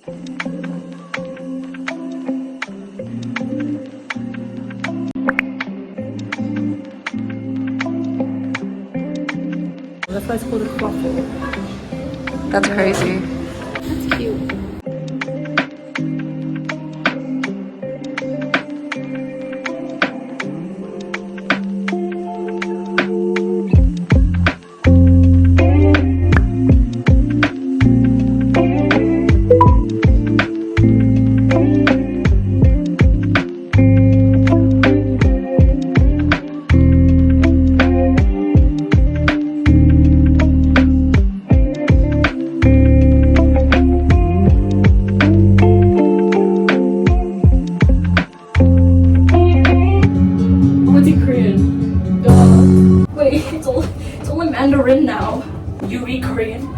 That's why it's called a quaffle. That's crazy. That's cute. Korean. Duh. Wait, it's only Mandarin now. You read Korean?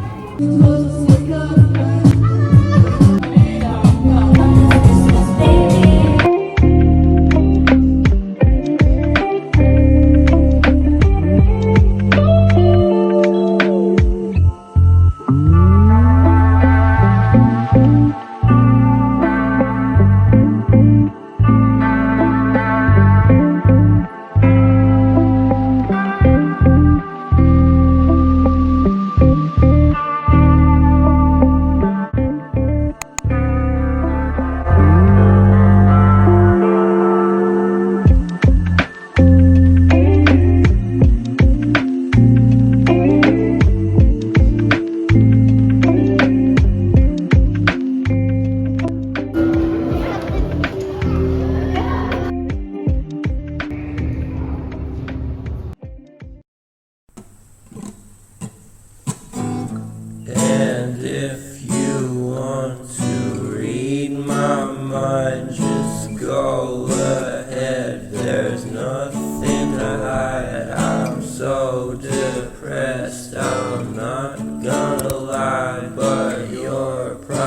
And if you want to read my mind, just go ahead. There's nothing to hide. I'm so depressed, I'm not gonna lie, but you're probably